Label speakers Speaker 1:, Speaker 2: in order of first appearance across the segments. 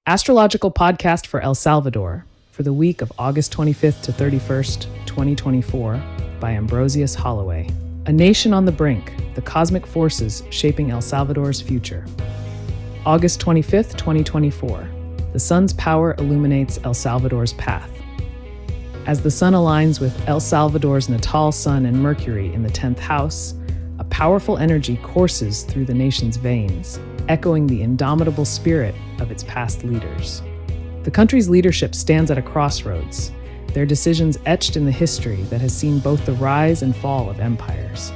Speaker 1: Astrological podcast for El Salvador for the week of August 25th to 31st, 2024 by Ambrosius Holloway. A nation on the brink, the cosmic forces shaping El Salvador's future. August 25th, 2024. The sun's power illuminates El Salvador's path. As the sun aligns with El Salvador's natal sun and Mercury in the 10th house, a powerful energy courses through the nation's veins, echoing the indomitable spirit of its past leaders. The country's leadership stands at a crossroads, their decisions etched in the history that has seen both the rise and fall of empires.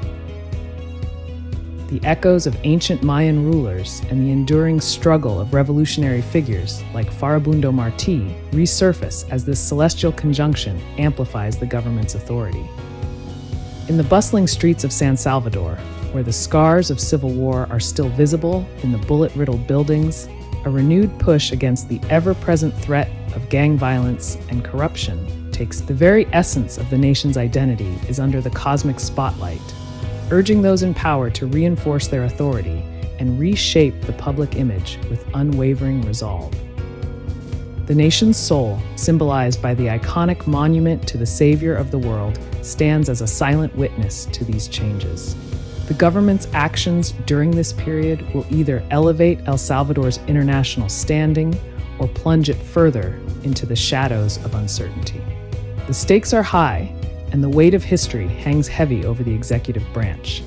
Speaker 1: The echoes of ancient Mayan rulers and the enduring struggle of revolutionary figures like Farabundo Martí resurface as this celestial conjunction amplifies the government's authority. In the bustling streets of San Salvador, where the scars of civil war are still visible in the bullet-riddled buildings, a renewed push against the ever-present threat of gang violence and corruption takes the very essence of the nation's identity is under the cosmic spotlight, urging those in power to reinforce their authority and reshape the public image with unwavering resolve. The nation's soul, symbolized by the iconic monument to the Savior of the world, stands as a silent witness to these changes. The government's actions during this period will either elevate El Salvador's international standing or plunge it further into the shadows of uncertainty. The stakes are high, and the weight of history hangs heavy over the executive branch,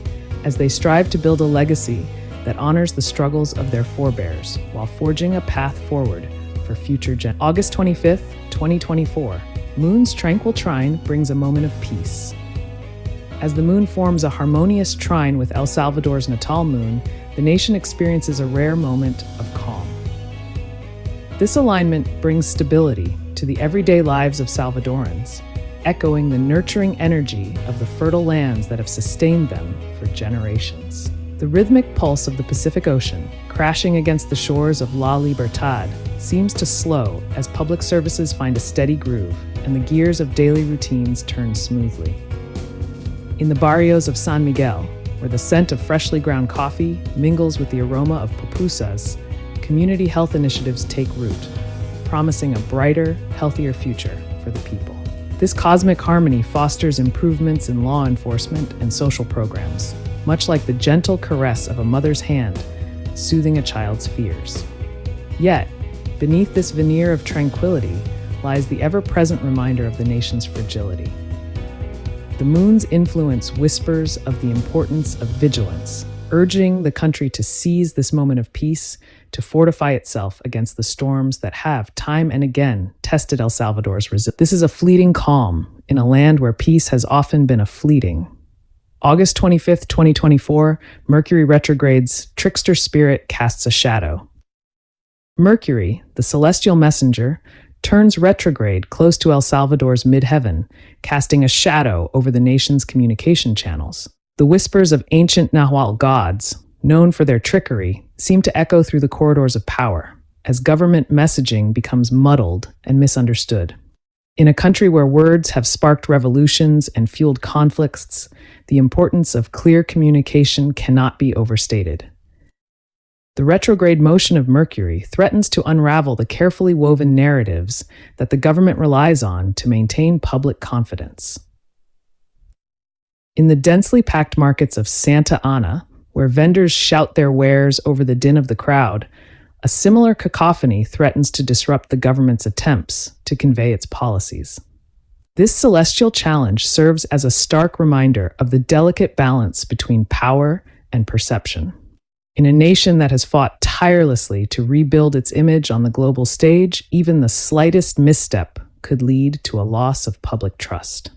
Speaker 1: as they strive to build a legacy that honors the struggles of their forebears while forging a path forward for future generations. August 25th, 2024, Moon's tranquil trine brings a moment of peace. As the moon forms a harmonious trine with El Salvador's natal moon, the nation experiences a rare moment of calm. This alignment brings stability to the everyday lives of Salvadorans, echoing the nurturing energy of the fertile lands that have sustained them for generations. The rhythmic pulse of the Pacific Ocean, crashing against the shores of La Libertad, seems to slow as public services find a steady groove and the gears of daily routines turn smoothly. In the barrios of San Miguel, where the scent of freshly ground coffee mingles with the aroma of pupusas, community health initiatives take root, promising a brighter, healthier future for the people. This cosmic harmony fosters improvements in law enforcement and social programs, much like the gentle caress of a mother's hand, soothing a child's fears. Yet, beneath this veneer of tranquility lies the ever-present reminder of the nation's fragility. The moon's influence whispers of the importance of vigilance, urging the country to seize this moment of peace to fortify itself against the storms that have time and again tested El Salvador's resilience. This is a fleeting calm in a land where peace has often been a fleeting. August 25th, 2024, Mercury retrograde's trickster spirit casts a shadow. Mercury, the celestial messenger, turns retrograde close to El Salvador's midheaven, casting a shadow over the nation's communication channels. The whispers of ancient Nahuatl gods, known for their trickery, seem to echo through the corridors of power, as government messaging becomes muddled and misunderstood. In a country where words have sparked revolutions and fueled conflicts, the importance of clear communication cannot be overstated. The retrograde motion of Mercury threatens to unravel the carefully woven narratives that the government relies on to maintain public confidence. In the densely packed markets of Santa Ana, where vendors shout their wares over the din of the crowd, a similar cacophony threatens to disrupt the government's attempts to convey its policies. This celestial challenge serves as a stark reminder of the delicate balance between power and perception. In a nation that has fought tirelessly to rebuild its image on the global stage, even the slightest misstep could lead to a loss of public trust.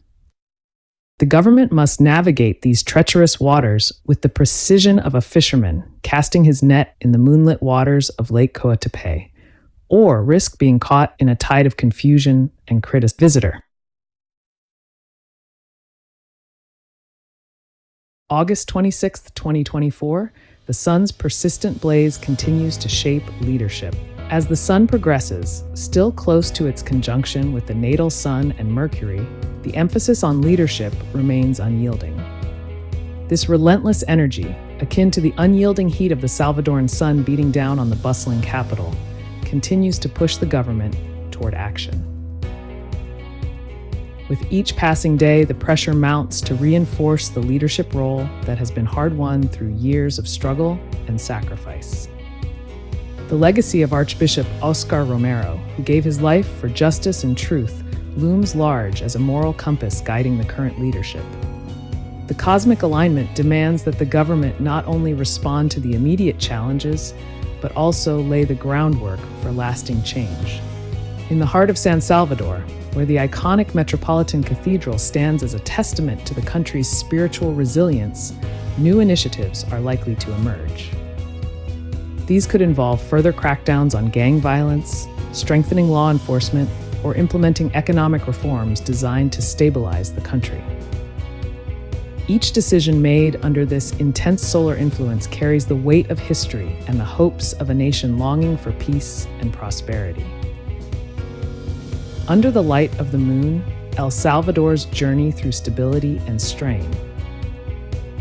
Speaker 1: The government must navigate these treacherous waters with the precision of a fisherman casting his net in the moonlit waters of Lake Coatepe, or risk being caught in a tide of confusion and criticism. Visitor. August 26th, 2024, the sun's persistent blaze continues to shape leadership. As the sun progresses, still close to its conjunction with the natal sun and Mercury, the emphasis on leadership remains unyielding. This relentless energy, akin to the unyielding heat of the Salvadoran sun beating down on the bustling capital, continues to push the government toward action. With each passing day, the pressure mounts to reinforce the leadership role that has been hard-won through years of struggle and sacrifice. The legacy of Archbishop Oscar Romero, who gave his life for justice and truth, looms large as a moral compass guiding the current leadership. The cosmic alignment demands that the government not only respond to the immediate challenges, but also lay the groundwork for lasting change. In the heart of San Salvador, where the iconic Metropolitan Cathedral stands as a testament to the country's spiritual resilience, new initiatives are likely to emerge. These could involve further crackdowns on gang violence, strengthening law enforcement, or implementing economic reforms designed to stabilize the country. Each decision made under this intense solar influence carries the weight of history and the hopes of a nation longing for peace and prosperity. Under the light of the moon, El Salvador's journey through stability and strain.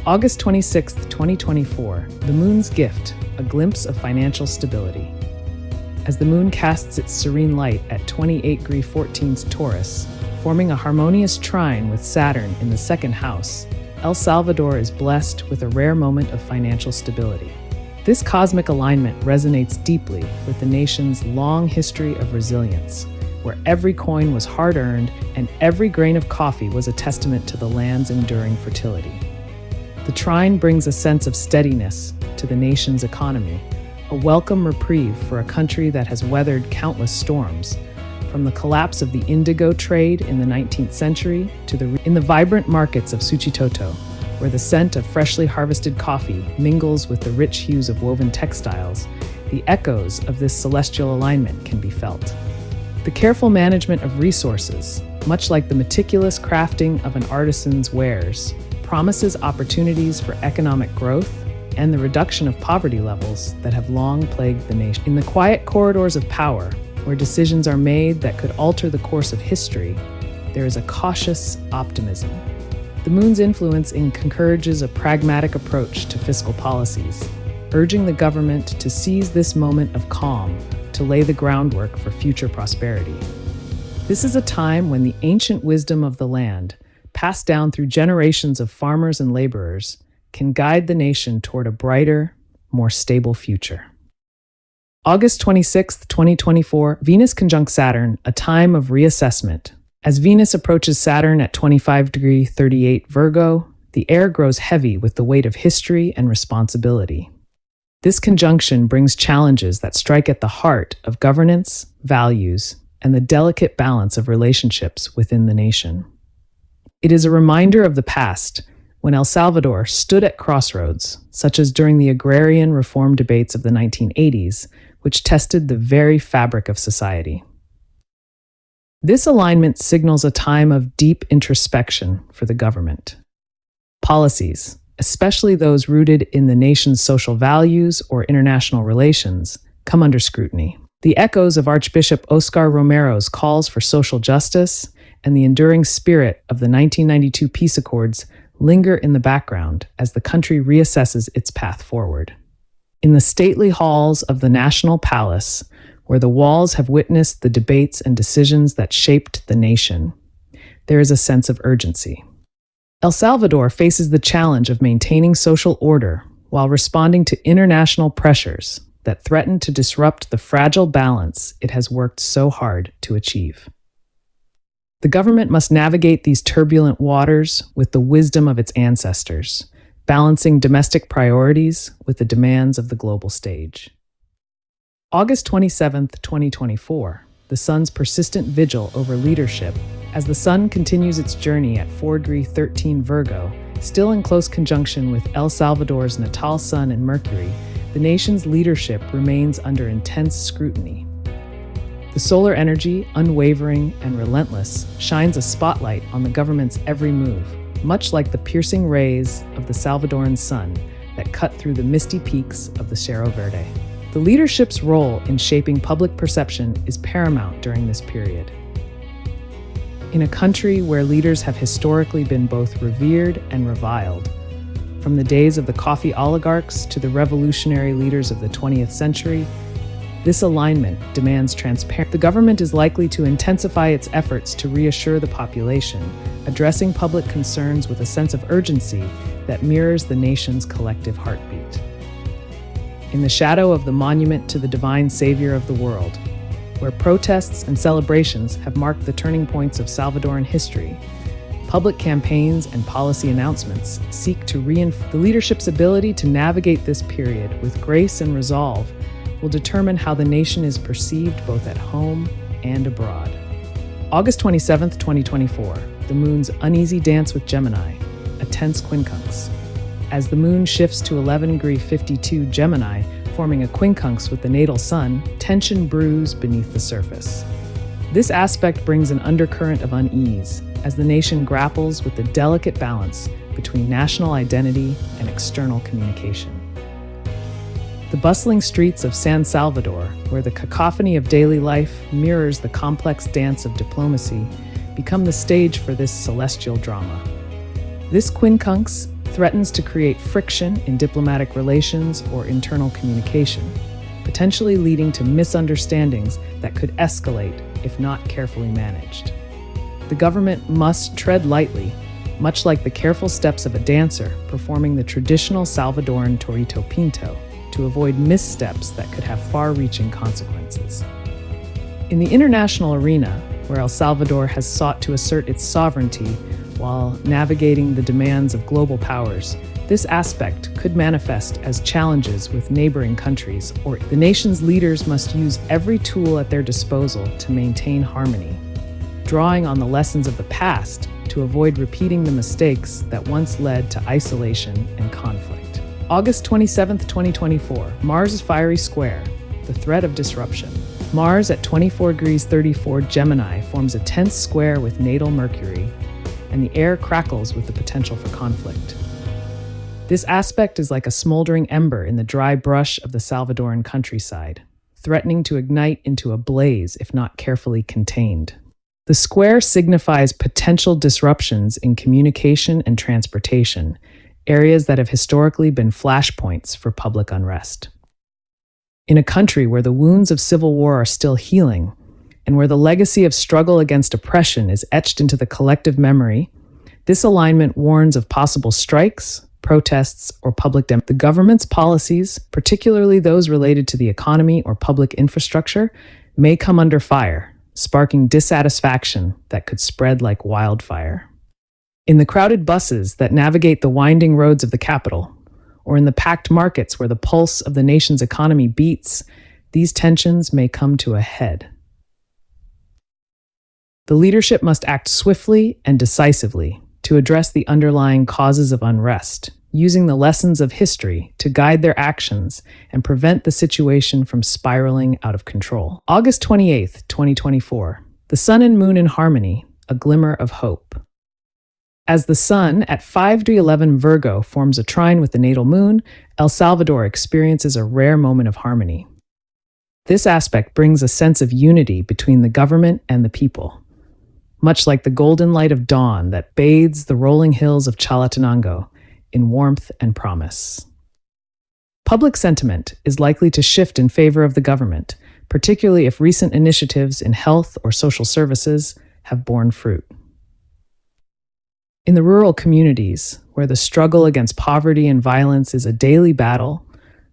Speaker 1: August 26, 2024, the moon's gift, a glimpse of financial stability. As the moon casts its serene light at 28°14 Taurus, forming a harmonious trine with Saturn in the second house, El Salvador is blessed with a rare moment of financial stability. This cosmic alignment resonates deeply with the nation's long history of resilience, where every coin was hard-earned and every grain of coffee was a testament to the land's enduring fertility. The trine brings a sense of steadiness to the nation's economy, a welcome reprieve for a country that has weathered countless storms, from the collapse of the indigo trade in the 19th century to in the vibrant markets of Suchitoto, where the scent of freshly harvested coffee mingles with the rich hues of woven textiles. The echoes of this celestial alignment can be felt. The careful management of resources, much like the meticulous crafting of an artisan's wares, promises opportunities for economic growth and the reduction of poverty levels that have long plagued the nation. In the quiet corridors of power, where decisions are made that could alter the course of history, there is a cautious optimism. The moon's influence encourages a pragmatic approach to fiscal policies, urging the government to seize this moment of calm to lay the groundwork for future prosperity. This is a time when the ancient wisdom of the land, passed down through generations of farmers and laborers, can guide the nation toward a brighter, more stable future. August 26, 2024, Venus conjunct Saturn, a time of reassessment. As Venus approaches Saturn at 25°38 Virgo, the air grows heavy with the weight of history and responsibility. This conjunction brings challenges that strike at the heart of governance, values, and the delicate balance of relationships within the nation. It is a reminder of the past, when El Salvador stood at crossroads, such as during the agrarian reform debates of the 1980s, which tested the very fabric of society. This alignment signals a time of deep introspection for the government. Policies, especially those rooted in the nation's social values or international relations, come under scrutiny. The echoes of Archbishop Oscar Romero's calls for social justice and the enduring spirit of the 1992 peace accords linger in the background as the country reassesses its path forward. In the stately halls of the National Palace, where the walls have witnessed the debates and decisions that shaped the nation, there is a sense of urgency. El Salvador faces the challenge of maintaining social order while responding to international pressures that threaten to disrupt the fragile balance it has worked so hard to achieve. The government must navigate these turbulent waters with the wisdom of its ancestors, balancing domestic priorities with the demands of the global stage. August 27, 2024, the sun's persistent vigil over leadership. As the sun continues its journey at 4°13 Virgo, still in close conjunction with El Salvador's natal sun and Mercury, the nation's leadership remains under intense scrutiny. The solar energy, unwavering and relentless, shines a spotlight on the government's every move, much like the piercing rays of the Salvadoran sun that cut through the misty peaks of the Cerro Verde. The leadership's role in shaping public perception is paramount during this period. In a country where leaders have historically been both revered and reviled, from the days of the coffee oligarchs to the revolutionary leaders of the 20th century, This alignment demands transparency. The government is likely to intensify its efforts to reassure the population, addressing public concerns with a sense of urgency that mirrors the nation's collective heartbeat. In the shadow of the monument to the divine savior of the world, where protests and celebrations have marked the turning points of Salvadoran history, public campaigns and policy announcements seek to reinforce the leadership's ability to navigate this period with grace and resolve will determine how the nation is perceived both at home and abroad. August 27, 2024, the moon's uneasy dance with Gemini, a tense quincunx. As the moon shifts to 11°52 Gemini, forming a quincunx with the natal sun, tension brews beneath the surface. This aspect brings an undercurrent of unease as the nation grapples with the delicate balance between national identity and external communication. The bustling streets of San Salvador, where the cacophony of daily life mirrors the complex dance of diplomacy, become the stage for this celestial drama. This quincunx threatens to create friction in diplomatic relations or internal communication, potentially leading to misunderstandings that could escalate if not carefully managed. The government must tread lightly, much like the careful steps of a dancer performing the traditional Salvadoran torito pinto, to avoid missteps that could have far-reaching consequences. In the international arena, where El Salvador has sought to assert its sovereignty while navigating the demands of global powers, this aspect could manifest as challenges with neighboring countries, or the nation's leaders must use every tool at their disposal to maintain harmony, drawing on the lessons of the past to avoid repeating the mistakes that once led to isolation and conflict. August 27, 2024, Mars' fiery square, the threat of disruption. Mars at 24°34 Gemini forms a tense square with natal Mercury, and the air crackles with the potential for conflict. This aspect is like a smoldering ember in the dry brush of the Salvadoran countryside, threatening to ignite into a blaze if not carefully contained. The square signifies potential disruptions in communication and transportation, areas that have historically been flashpoints for public unrest. In a country where the wounds of civil war are still healing, and where the legacy of struggle against oppression is etched into the collective memory, this alignment warns of possible strikes, protests, or the government's policies, particularly those related to the economy or public infrastructure, may come under fire, sparking dissatisfaction that could spread like wildfire. In the crowded buses that navigate the winding roads of the capital, or in the packed markets where the pulse of the nation's economy beats, these tensions may come to a head. The leadership must act swiftly and decisively to address the underlying causes of unrest, using the lessons of history to guide their actions and prevent the situation from spiraling out of control. August 28, 2024, the sun and moon in harmony, a glimmer of hope. As the sun at 5°11 Virgo forms a trine with the natal moon, El Salvador experiences a rare moment of harmony. This aspect brings a sense of unity between the government and the people, much like the golden light of dawn that bathes the rolling hills of Chalatenango in warmth and promise. Public sentiment is likely to shift in favor of the government, particularly if recent initiatives in health or social services have borne fruit. In the rural communities, where the struggle against poverty and violence is a daily battle,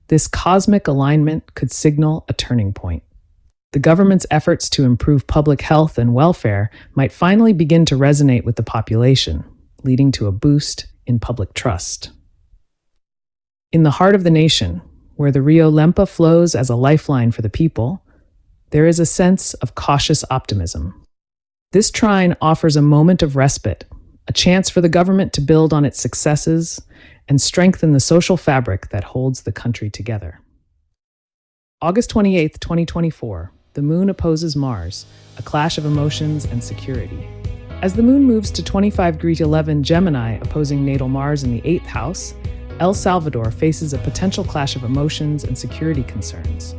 Speaker 1: this cosmic alignment could signal a turning point. The government's efforts to improve public health and welfare might finally begin to resonate with the population, leading to a boost in public trust. In the heart of the nation, where the Rio Lempa flows as a lifeline for the people, there is a sense of cautious optimism. This trine offers a moment of respite, a chance for the government to build on its successes and strengthen the social fabric that holds the country together. August 28, 2024, the moon opposes Mars, a clash of emotions and security. As the moon moves to 25°11 Gemini, opposing natal Mars in the 8th house, El Salvador faces a potential clash of emotions and security concerns.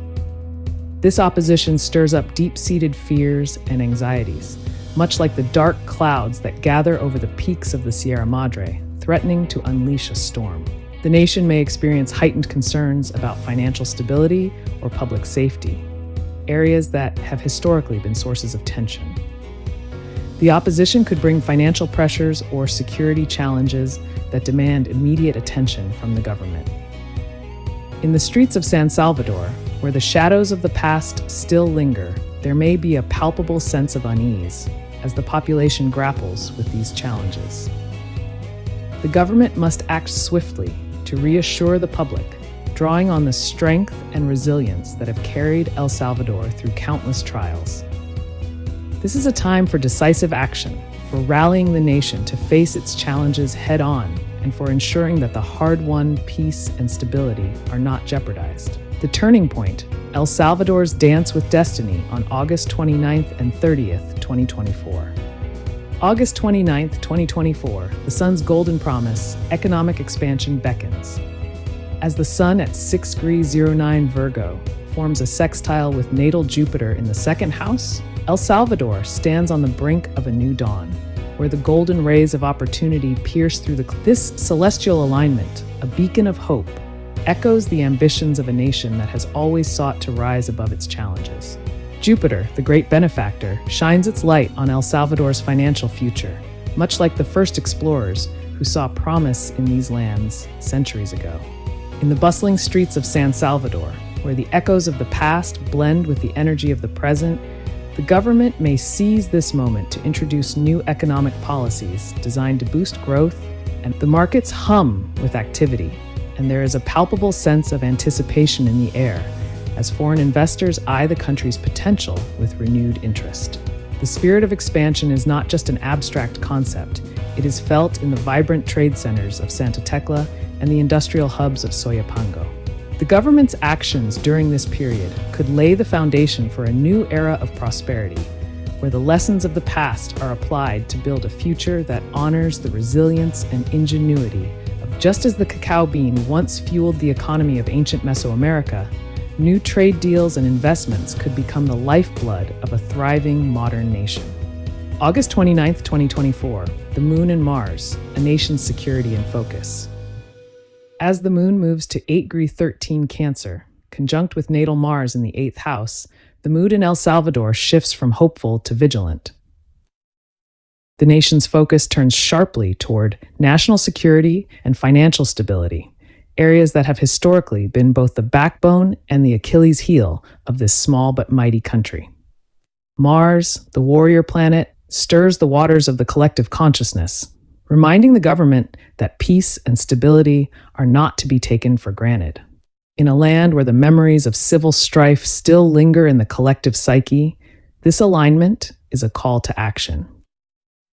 Speaker 1: This opposition stirs up deep-seated fears and anxieties, much like the dark clouds that gather over the peaks of the Sierra Madre, threatening to unleash a storm. The nation may experience heightened concerns about financial stability or public safety, areas that have historically been sources of tension. The opposition could bring financial pressures or security challenges that demand immediate attention from the government. In the streets of San Salvador, where the shadows of the past still linger, there may be a palpable sense of unease as the population grapples with these challenges. The government must act swiftly to reassure the public, drawing on the strength and resilience that have carried El Salvador through countless trials. This is a time for decisive action, for rallying the nation to face its challenges head-on, and for ensuring that the hard-won peace and stability are not jeopardized. The turning point, El Salvador's Dance with Destiny on August 29th and 30th, 2024. August 29th, 2024, the sun's golden promise, economic expansion beckons. As the sun at 6°09 Virgo forms a sextile with natal Jupiter in the second house, El Salvador stands on the brink of a new dawn, where the golden rays of opportunity pierce through this celestial alignment, a beacon of hope, echoes the ambitions of a nation that has always sought to rise above its challenges. Jupiter, the great benefactor, shines its light on El Salvador's financial future, much like the first explorers who saw promise in these lands centuries ago. In the bustling streets of San Salvador, where the echoes of the past blend with the energy of the present, the government may seize this moment to introduce new economic policies designed to boost growth, and the markets hum with activity, and there is a palpable sense of anticipation in the air as foreign investors eye the country's potential with renewed interest. The spirit of expansion is not just an abstract concept, it is felt in the vibrant trade centers of Santa Tecla and the industrial hubs of Soyapango. The government's actions during this period could lay the foundation for a new era of prosperity, where the lessons of the past are applied to build a future that honors the resilience and ingenuity of just as the cacao bean once fueled the economy of ancient Mesoamerica, new trade deals and investments could become the lifeblood of a thriving modern nation. August 29th, 2024, the Moon and Mars, a nation's security in focus. As the moon moves to 8°13 Cancer, conjunct with natal Mars in the 8th house, the mood in El Salvador shifts from hopeful to vigilant. The nation's focus turns sharply toward national security and financial stability, areas that have historically been both the backbone and the Achilles heel of this small but mighty country. Mars, the warrior planet, stirs the waters of the collective consciousness, reminding the government that peace and stability are not to be taken for granted. In a land where the memories of civil strife still linger in the collective psyche, this alignment is a call to action.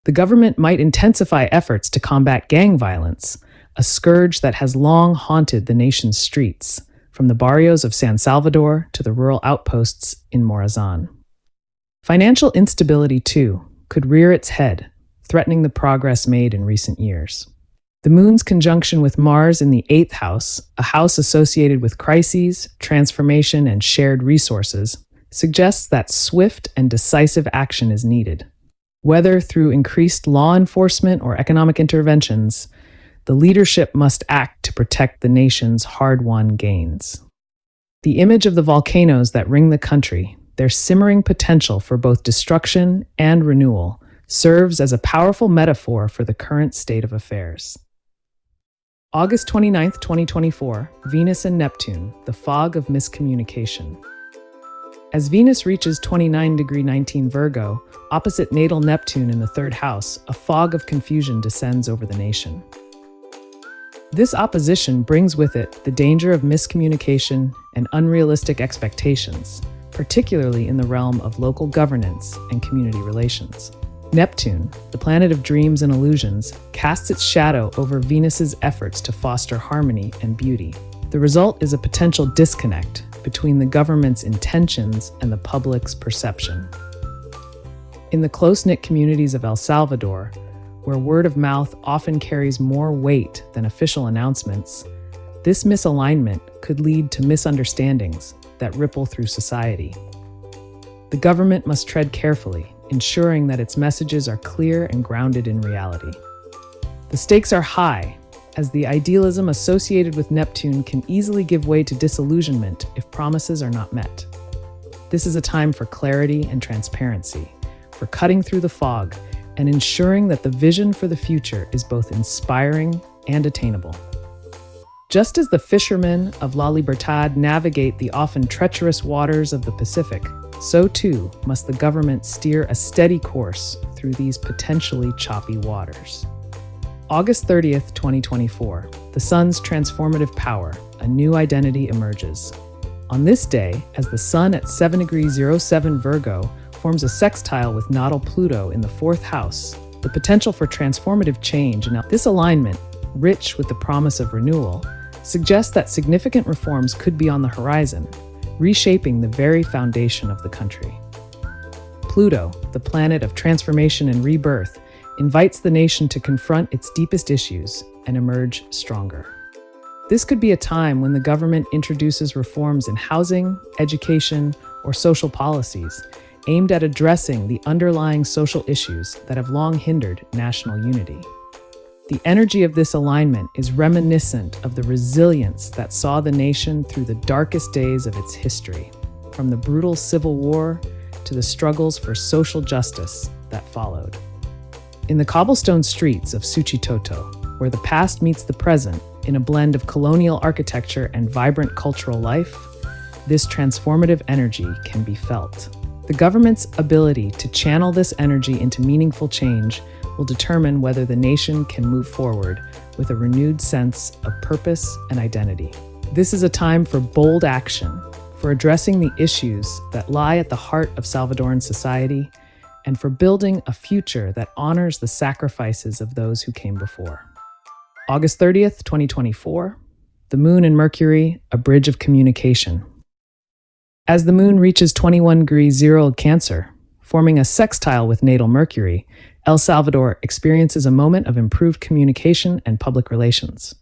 Speaker 1: The government might intensify efforts to combat gang violence, a scourge that has long haunted the nation's streets, from the barrios of San Salvador to the rural outposts in Morazan. Financial instability, too, could rear its head, threatening the progress made in recent years. The moon's conjunction with Mars in the 8th house, a house associated with crises, transformation, and shared resources, suggests that swift and decisive action is needed. Whether through increased law enforcement or economic interventions, the leadership must act to protect the nation's hard-won gains. The image of the volcanoes that ring the country, their simmering potential for both destruction and renewal, serves as a powerful metaphor for the current state of affairs. August 29th, 2024, Venus and Neptune, the fog of miscommunication. As Venus reaches 29°19 Virgo, opposite natal Neptune in the 3rd house, a fog of confusion descends over the nation. This opposition brings with it the danger of miscommunication and unrealistic expectations, particularly in the realm of local governance and community relations. Neptune, the planet of dreams and illusions, casts its shadow over Venus's efforts to foster harmony and beauty. The result is a potential disconnect between the government's intentions and the public's perception. In the close-knit communities of El Salvador, where word of mouth often carries more weight than official announcements, this misalignment could lead to misunderstandings that ripple through society. The government must tread carefully, ensuring that its messages are clear and grounded in reality. The stakes are high, as the idealism associated with Neptune can easily give way to disillusionment if promises are not met. This is a time for clarity and transparency, for cutting through the fog and ensuring that the vision for the future is both inspiring and attainable. Just as the fishermen of La Libertad navigate the often treacherous waters of the Pacific, so too must the government steer a steady course through these potentially choppy waters. August 30th, 2024, the sun's transformative power, a new identity emerges. On this day, as the sun at 7 degrees 07 Virgo forms a sextile with nodal Pluto in the 4th house, the potential for transformative change in this alignment, rich with the promise of renewal, suggests that significant reforms could be on the horizon, reshaping the very foundation of the country. Pluto, the planet of transformation and rebirth, invites the nation to confront its deepest issues and emerge stronger. This could be a time when the government introduces reforms in housing, education, or social policies aimed at addressing the underlying social issues that have long hindered national unity. The energy of this alignment is reminiscent of the resilience that saw the nation through the darkest days of its history, from the brutal Civil War to the struggles for social justice that followed. In the cobblestone streets of Suchitoto, where the past meets the present in a blend of colonial architecture and vibrant cultural life, this transformative energy can be felt. The government's ability to channel this energy into meaningful change will determine whether the nation can move forward with a renewed sense of purpose and identity. This is a time for bold action, for addressing the issues that lie at the heart of Salvadoran society, and for building a future that honors the sacrifices of those who came before. August 30th, 2024, the Moon and Mercury, a bridge of communication. As the Moon reaches 21 degrees 0 Cancer, forming a sextile with natal Mercury, El Salvador experiences a moment of improved communication and public relations.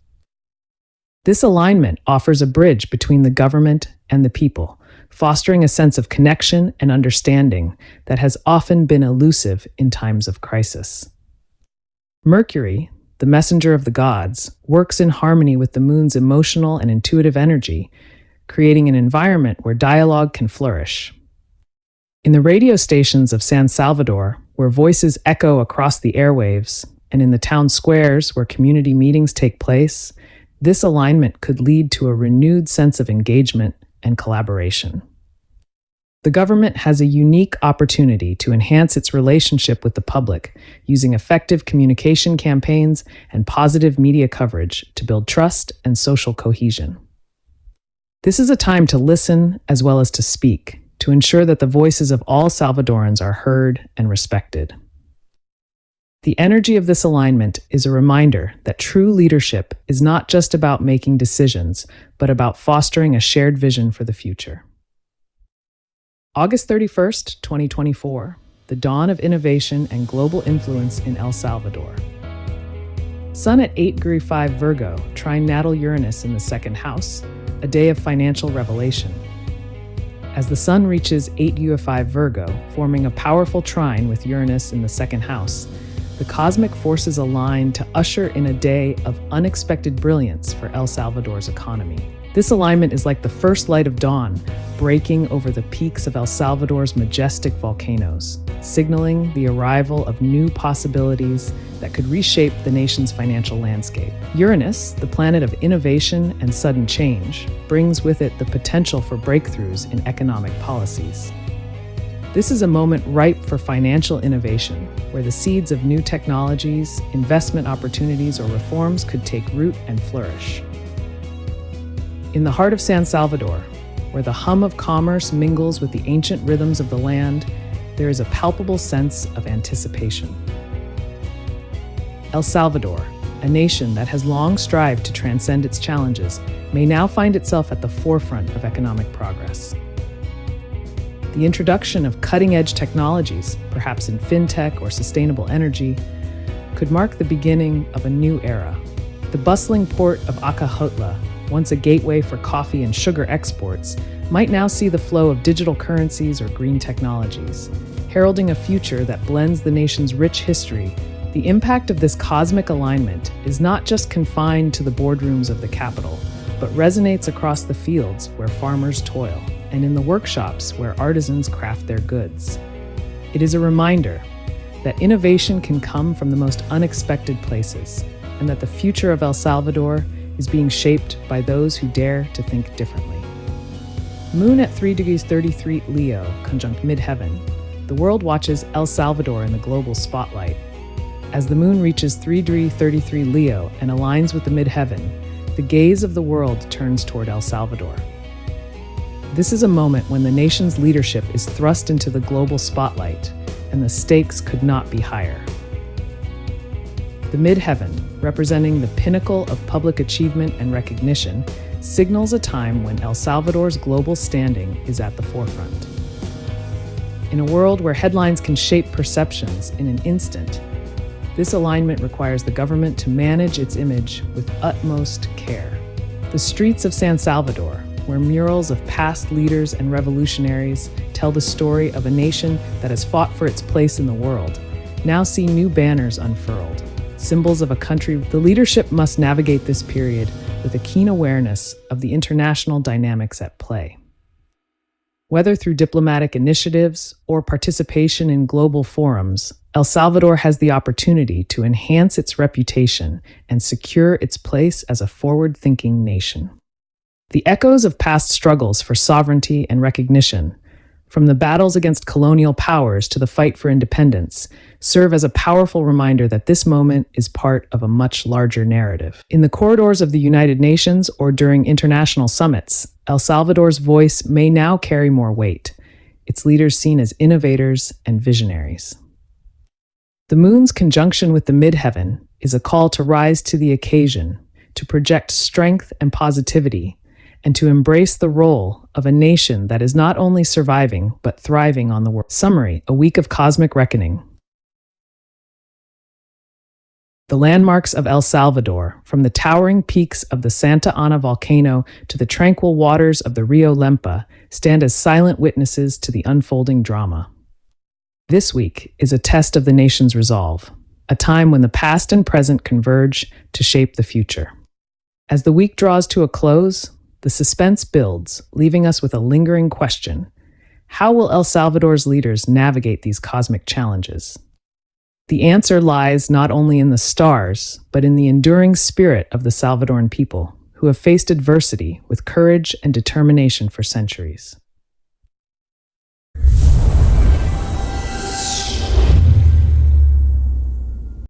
Speaker 1: This alignment offers a bridge between the government and the people, fostering a sense of connection and understanding that has often been elusive in times of crisis. Mercury, the messenger of the gods, works in harmony with the Moon's emotional and intuitive energy, creating an environment where dialogue can flourish. In the radio stations of San Salvador, where voices echo across the airwaves, and in the town squares where community meetings take place, this alignment could lead to a renewed sense of engagement and collaboration. The government has a unique opportunity to enhance its relationship with the public using effective communication campaigns and positive media coverage to build trust and social cohesion. This is a time to listen as well as to speak, to ensure that the voices of all Salvadorans are heard and respected. The energy of this alignment is a reminder that true leadership is not just about making decisions, but about fostering a shared vision for the future. August 31st, 2024, the dawn of innovation and global influence in El Salvador. Sun at 8°5 Virgo, trine natal Uranus in the 2nd house, a day of financial revelation. As the sun reaches 8°5 Virgo, forming a powerful trine with Uranus in the 2nd house, the cosmic forces align to usher in a day of unexpected brilliance for El Salvador's economy. This alignment is like the first light of dawn, breaking over the peaks of El Salvador's majestic volcanoes, signaling the arrival of new possibilities that could reshape the nation's financial landscape. Uranus, the planet of innovation and sudden change, brings with it the potential for breakthroughs in economic policies. This is a moment ripe for financial innovation, where the seeds of new technologies, investment opportunities, or reforms could take root and flourish. In the heart of San Salvador, where the hum of commerce mingles with the ancient rhythms of the land, there is a palpable sense of anticipation. El Salvador, a nation that has long strived to transcend its challenges, may now find itself at the forefront of economic progress. The introduction of cutting-edge technologies, perhaps in fintech or sustainable energy, could mark the beginning of a new era. The bustling port of Acajutla, once a gateway for coffee and sugar exports, might now see the flow of digital currencies or green technologies. Heralding a future that blends the nation's rich history, the impact of this cosmic alignment is not just confined to the boardrooms of the capital, but resonates across the fields where farmers toil. and in the workshops where artisans craft their goods. It is a reminder that innovation can come from the most unexpected places, and that the future of El Salvador is being shaped by those who dare to think differently. Moon at 3 degrees 33 Leo, conjunct midheaven. The world watches El Salvador in the global spotlight. As the moon reaches 3 degrees 33 Leo and aligns with the midheaven, the gaze of the world turns toward El Salvador. This is a moment when the nation's leadership is thrust into the global spotlight, and the stakes could not be higher. The midheaven, representing the pinnacle of public achievement and recognition, signals a time when El Salvador's global standing is at the forefront. In a world where headlines can shape perceptions in an instant, this alignment requires the government to manage its image with utmost care. The streets of San Salvador, where murals of past leaders and revolutionaries tell the story of a nation that has fought for its place in the world, now see new banners unfurled, symbols of a country. The leadership must navigate this period with a keen awareness of the international dynamics at play. Whether through diplomatic initiatives or participation in global forums, El Salvador has the opportunity to enhance its reputation and secure its place as a forward-thinking nation. The echoes of past struggles for sovereignty and recognition, from the battles against colonial powers to the fight for independence, serve as a powerful reminder that this moment is part of a much larger narrative. In the corridors of the United Nations or during international summits, El Salvador's voice may now carry more weight, its leaders seen as innovators and visionaries. The moon's conjunction with the midheaven is a call to rise to the occasion, to project strength and positivity, and to embrace the role of a nation that is not only surviving, but thriving on the world. Summary: a week of cosmic reckoning. The landmarks of El Salvador, from the towering peaks of the Santa Ana volcano to the tranquil waters of the Rio Lempa, stand as silent witnesses to the unfolding drama. This week is a test of the nation's resolve, a time when the past and present converge to shape the future. As the week draws to a close, the suspense builds, leaving us with a lingering question. How will El Salvador's leaders navigate these cosmic challenges? The answer lies not only in the stars, but in the enduring spirit of the Salvadoran people, who have faced adversity with courage and determination for centuries.